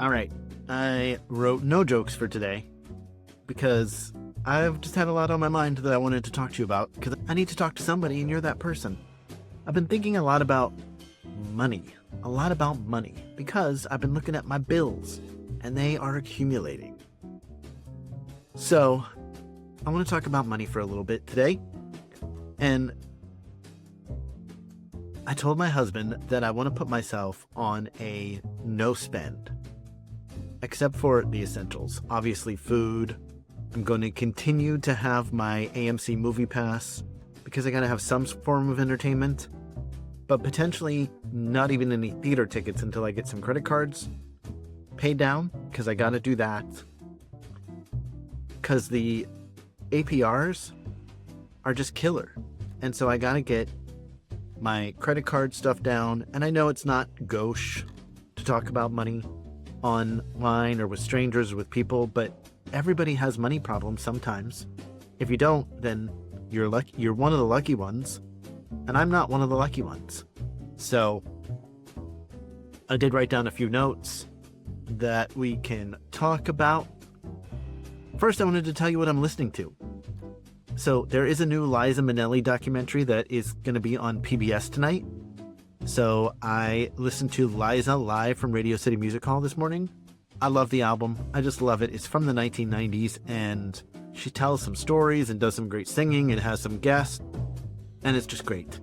All right. I wrote no jokes for today because I've just had a lot on my mind that I wanted to talk to you about because I need to talk to somebody and you're that person. I've been thinking a lot about money, because I've been looking at my bills and they are accumulating. So I want to talk about money for a little bit today. And I told my husband that I want to put myself on a no spend, except for the essentials. Obviously, food. I'm going to continue to have my AMC Movie Pass because I got to have some form of entertainment, but potentially not even any theater tickets until I get some credit cards paid down because I got to do that. Because the APRs are just killer. And so I got to get my credit card stuff down. And I know it's not gauche to talk about money online or with strangers or with people, but everybody has money problems sometimes. If you don't, then you're one of the lucky ones, and I'm not one of the lucky ones. So I did write down a few notes that we can talk about. First, I wanted to tell you what I'm listening to. So there is a new Liza Minnelli documentary that is going to be on PBS tonight. So I listened to Liza live from Radio City Music Hall this morning. I love the album. I just love it. It's from the 1990s, and she tells some stories and does some great singing and has some guests, and it's just great.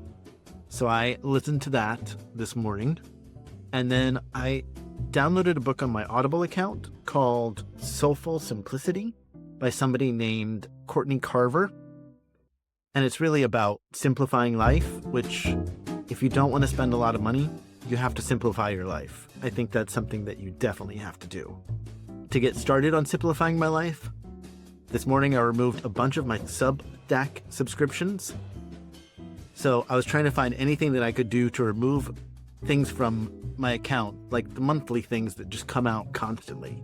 So I listened to that this morning, and then I downloaded a book on my Audible account called Soulful Simplicity by somebody named Courtney Carver. And it's really about simplifying life, which if you don't want to spend a lot of money, you have to simplify your life. I think that's something that you definitely have to do. To get started on simplifying my life, this morning I removed a bunch of my Substack subscriptions. So I was trying to find anything that I could do to remove things from my account, like the monthly things that just come out constantly.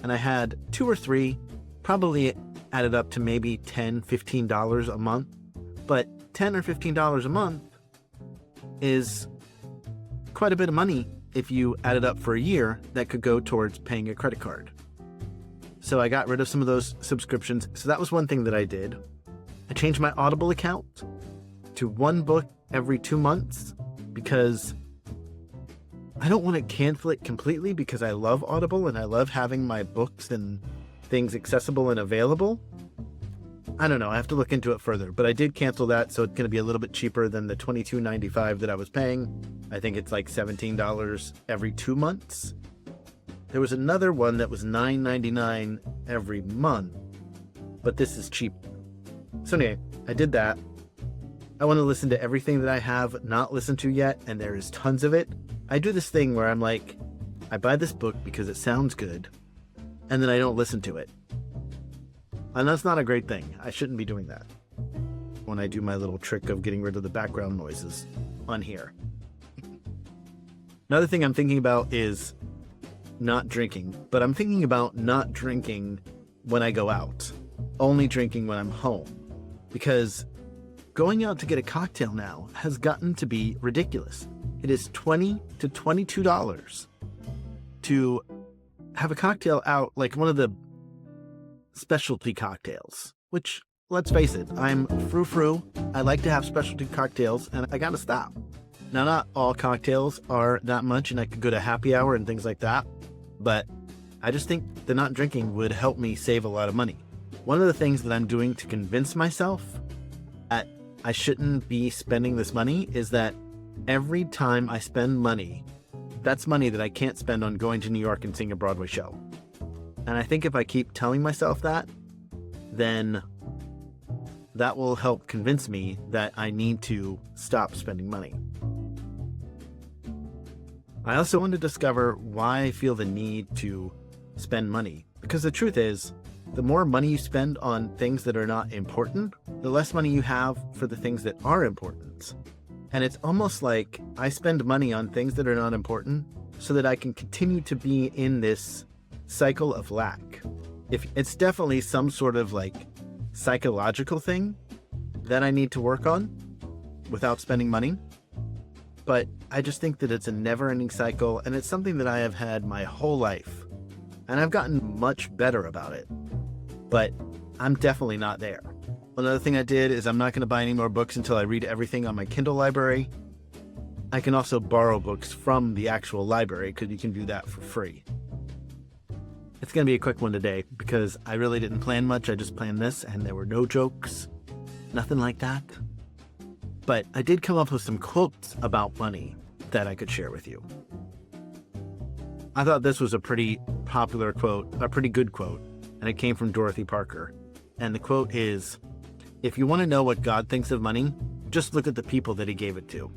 And I had 2 or 3, probably added up to maybe $10, $15 a month. But $10 or $15 a month is quite a bit of money if you add it up for a year that could go towards paying a credit card. So I got rid of some of those subscriptions. So that was one thing that I did. I changed my Audible account to 1 book every 2 months because I don't want to cancel it completely because I love Audible and I love having my books and things accessible and available. I don't know. I have to look into it further, but I did cancel that, so it's going to be a little bit cheaper than the $22.95 that I was paying. I think it's like $17 every 2 months. There was another one that was $9.99 every month, but this is cheap. So anyway, I did that. I want to listen to everything that I have not listened to yet, and there is tons of it. I do this thing where I'm like, I buy this book because it sounds good, and then I don't listen to it. And that's not a great thing. I shouldn't be doing that when I do my little trick of getting rid of the background noises on here. Another thing I'm thinking about is not drinking, but I'm thinking about not drinking when I go out, only drinking when I'm home, because going out to get a cocktail now has gotten to be ridiculous. It is $20 to $22 to have a cocktail out, like one of the specialty cocktails, which, let's face it, I'm frou-frou. I like to have specialty cocktails, and I gotta stop. Now, not all cocktails are that much, and I could go to happy hour and things like that, but I just think the not drinking would help me save a lot of money. One of the things that I'm doing to convince myself that I shouldn't be spending this money is that every time I spend money, that's money that I can't spend on going to New York and seeing a Broadway show. And I think if I keep telling myself that, then that will help convince me that I need to stop spending money. I also want to discover why I feel the need to spend money. Because the truth is, the more money you spend on things that are not important, the less money you have for the things that are important. And it's almost like I spend money on things that are not important so that I can continue to be in this cycle of lack. If it's definitely some sort of like psychological thing that I need to work on without spending money. But I just think that it's a never-ending cycle, and it's something that I have had my whole life. And I've gotten much better about it, but I'm definitely not there. Another thing I did is I'm not going to buy any more books until I read everything on my Kindle library. I can also borrow books from the actual library because you can do that for free. It's going to be a quick one today because I really didn't plan much. I just planned this and there were no jokes, nothing like that. But I did come up with some quotes about money that I could share with you. I thought this was a pretty popular quote, a pretty good quote, and it came from Dorothy Parker. And the quote is, "If you want to know what God thinks of money, just look at the people that he gave it to."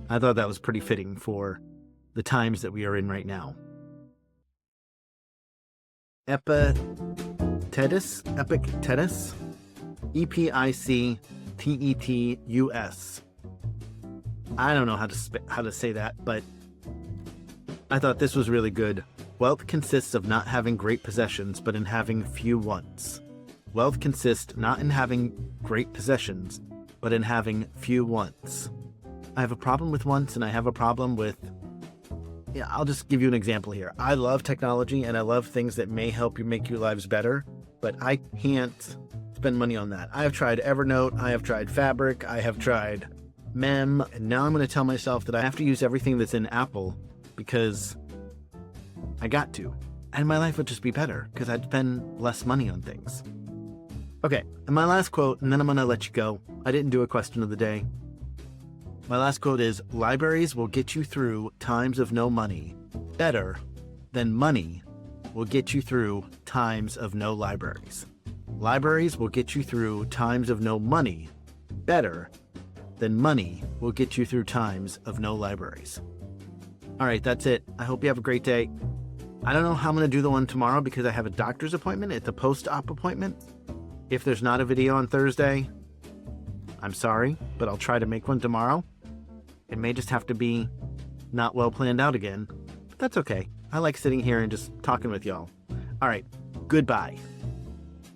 I thought that was pretty fitting for the times that we are in right now. Epictetus, Epictetus. I don't know how to say that, but I thought this was really good. Wealth consists of not having great possessions, but in having few wants. Wealth consists not in having great possessions, but in having few wants. I have a problem with wants, and I have a problem with... Yeah, I'll just give you an example here. I love technology, and I love things that may help you make your lives better, but I can't spend money on that. I have tried Evernote, I have tried Fabric, I have tried Mem, and now I'm going to tell myself that I have to use everything that's in Apple because I got to. And my life would just be better because I'd spend less money on things. Okay, and my last quote, and then I'm going to let you go. I didn't do a question of the day. My last quote is, "Libraries will get you through times of no money better than money will get you through times of no libraries." Libraries will get you through times of no money better than money will get you through times of no libraries. All right, that's it. I hope you have a great day. I don't know how I'm going to do the one tomorrow because I have a doctor's appointment. It's a post-op appointment. If there's not a video on Thursday, I'm sorry, but I'll try to make one tomorrow. It may just have to be not well planned out again, but that's okay. I like sitting here and just talking with y'all. All right, goodbye.